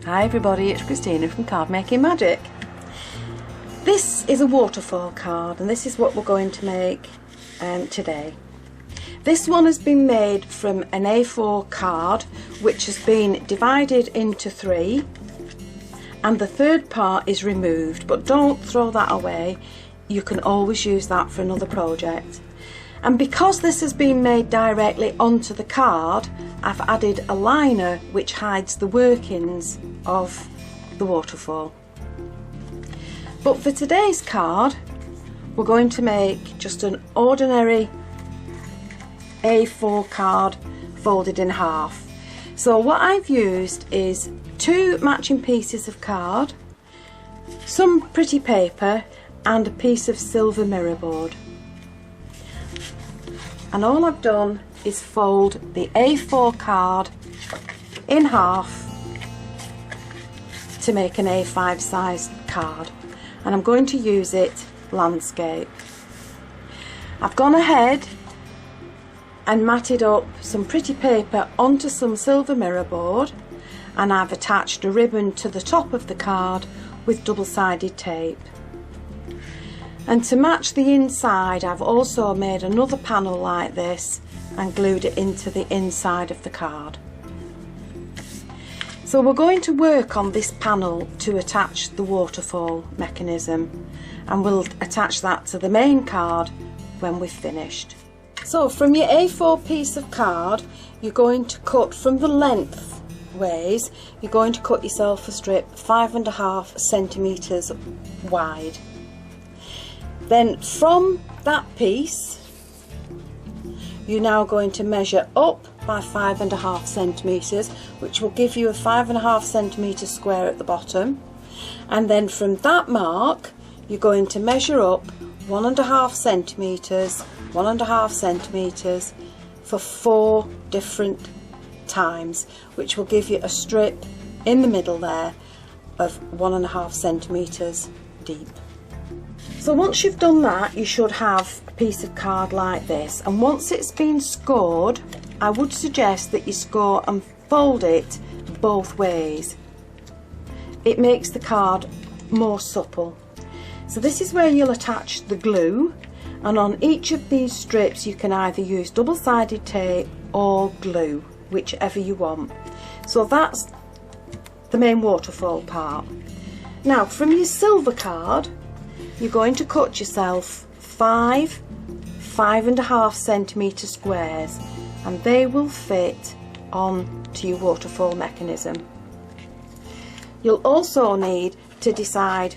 Hi everybody, it's Christina from Card Making Magic. This is a waterfall card and this is what we're going to make today. This one has been made from an A4 card which has been divided into 3 and the third part is removed, but don't throw that away, you can always use that for another project. And because this has been made directly onto the card, I've added a liner which hides the workings of the waterfall. But for today's card, we're going to make just an ordinary A4 card folded in half. So what I've used is 2 matching pieces of card, some pretty paper and a piece of silver mirror board. And all I've done is fold the A4 card in half to make an A5 size card, and I'm going to use it landscape. I've gone ahead and matted up some pretty paper onto some silver mirror board, and I've attached a ribbon to the top of the card with double-sided tape. And to match the inside, I've also made another panel like this and glued it into the inside of the card. So we're going to work on this panel to attach the waterfall mechanism, and we'll attach that to the main card when we've finished. So from your A4 piece of card, you're going to cut from the length ways, you're going to cut yourself a strip 5.5 centimetres wide. Then from that piece, you're now going to measure up by 5.5 centimetres, which will give you a 5.5 centimetre square at the bottom. And then from that mark, you're going to measure up 1.5 centimetres, 1.5 centimetres for 4 different times, which will give you a strip in the middle there of 1.5 centimetres deep. So once you've done that, you should have a piece of card like this, and once it's been scored, I would suggest that you score and fold it both ways. It makes the card more supple. So this is where you'll attach the glue, and on each of these strips you can either use double-sided tape or glue, whichever you want. So that's the main waterfall part. Now from your silver card, you're going to cut yourself 5.5 centimetre squares, and they will fit on to your waterfall mechanism. You'll also need to decide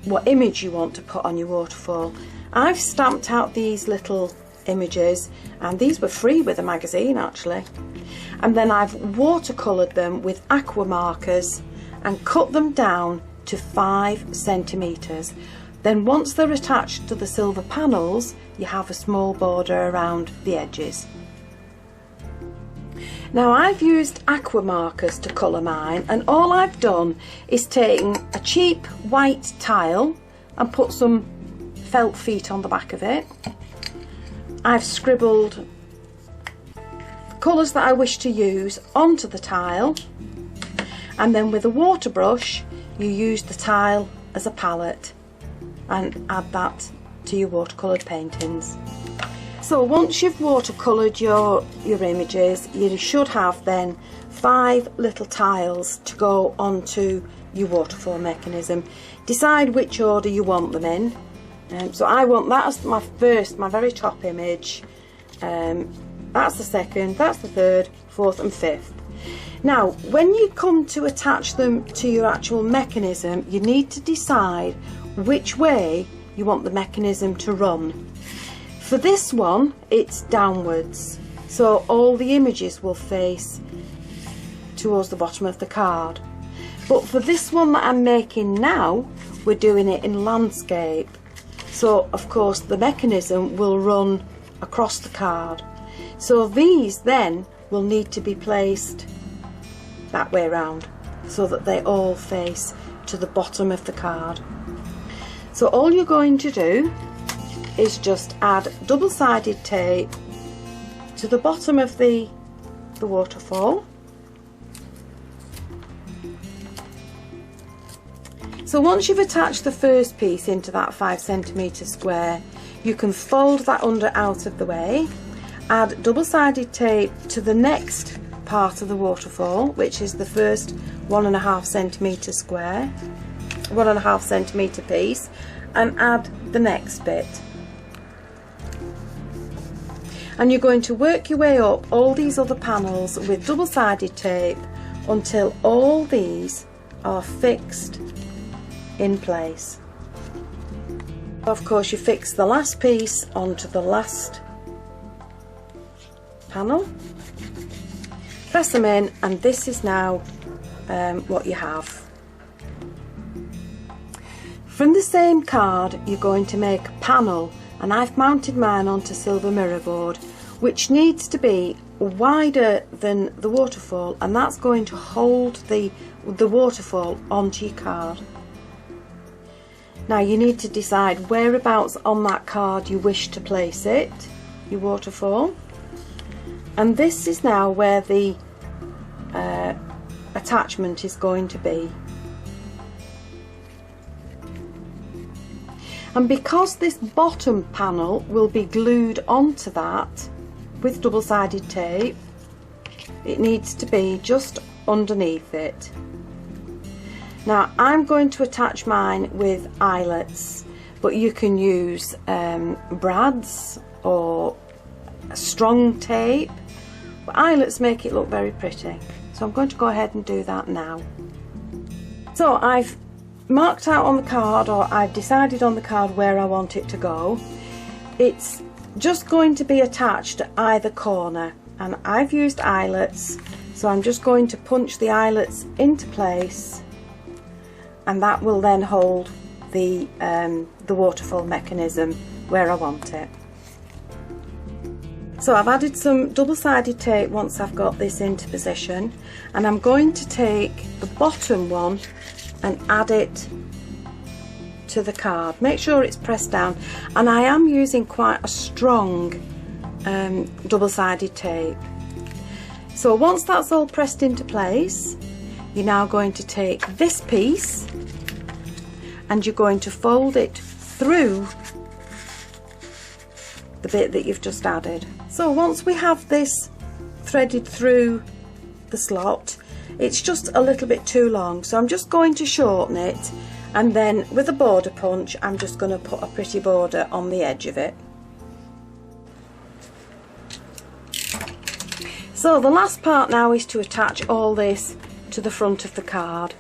what image you want to put on your waterfall. I've stamped out these little images, and these were free with a magazine actually, and then I've watercoloured them with aqua markers and cut them down to 5 centimetres. Then once they're attached to the silver panels, you have a small border around the edges. Now I've used aqua markers to colour mine, and all I've done is taken a cheap white tile and put some felt feet on the back of it. I've scribbled the colours that I wish to use onto the tile, and then with a water brush you use the tile as a palette and add that to your watercoloured paintings. So once you've watercoloured your images, you should have then 5 little tiles to go onto your waterfall mechanism. Decide which order you want them in. So I want that as my very top image. That's the second, that's the third, fourth and fifth. Now when you come to attach them to your actual mechanism, you need to decide which way you want the mechanism to run. For this one, it's downwards, so all the images will face towards the bottom of the card. But for this one that I'm making now, we're doing it in landscape, so of course the mechanism will run across the card. So these then will need to be placed that way around so that they all face to the bottom of the card. So all you're going to do is just add double-sided tape to the bottom of the waterfall, So once you've attached the first piece into that 5cm square, you can fold that under out of the way, add double-sided tape to the next part of the waterfall, which is the first 1.5cm square, 1.5cm piece, and add the next bit. And you're going to work your way up all these other panels with double-sided tape until all these are fixed in place. Of course, you fix the last piece onto the last panel, press them in, and this is now what you have. From the same card, you're going to make a panel, and I've mounted mine onto silver mirror board, which needs to be wider than the waterfall, and that's going to hold the waterfall onto your card. Now you need to decide whereabouts on that card you wish to place it, your waterfall, and this is now where the attachment is going to be. And because this bottom panel will be glued onto that with double-sided tape, it needs to be just underneath it. Now I'm going to attach mine with eyelets, but you can use brads or strong tape, but eyelets make it look very pretty, so I'm going to go ahead and do that now. So I've marked out on the card, or I've decided on the card where I want it to go. It's just going to be attached at either corner, and I've used eyelets, so I'm just going to punch the eyelets into place, and that will then hold the waterfall mechanism where I want it. So I've added some double-sided tape once I've got this into position, and I'm going to take the bottom one and add it to the card. Make sure it's pressed down, and I am using quite a strong double-sided tape. So once that's all pressed into place, you're now going to take this piece and you're going to fold it through the bit that you've just added. So once we have this threaded through the slot, it's just a little bit too long, so I'm just going to shorten it, and then with a border punch I'm just going to put a pretty border on the edge of it. So the last part now is to attach all this to the front of the card,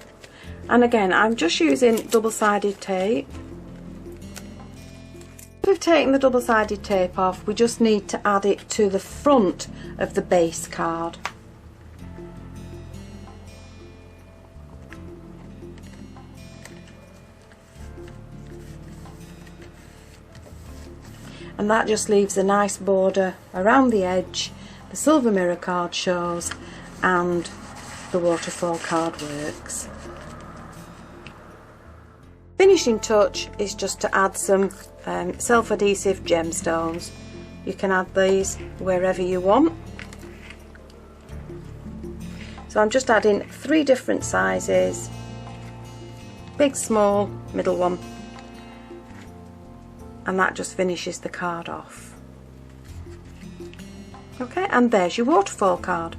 and again I'm just using double-sided tape. We've taken the double-sided tape off, we just need to add it to the front of the base card. And that just leaves a nice border around the edge. The silver mirror card shows and the waterfall card works. Finishing touch is just to add some self-adhesive gemstones. You can add these wherever you want. So I'm just adding 3 different sizes, big, small, middle one, and that just finishes the card off. Okay, and there's your waterfall card.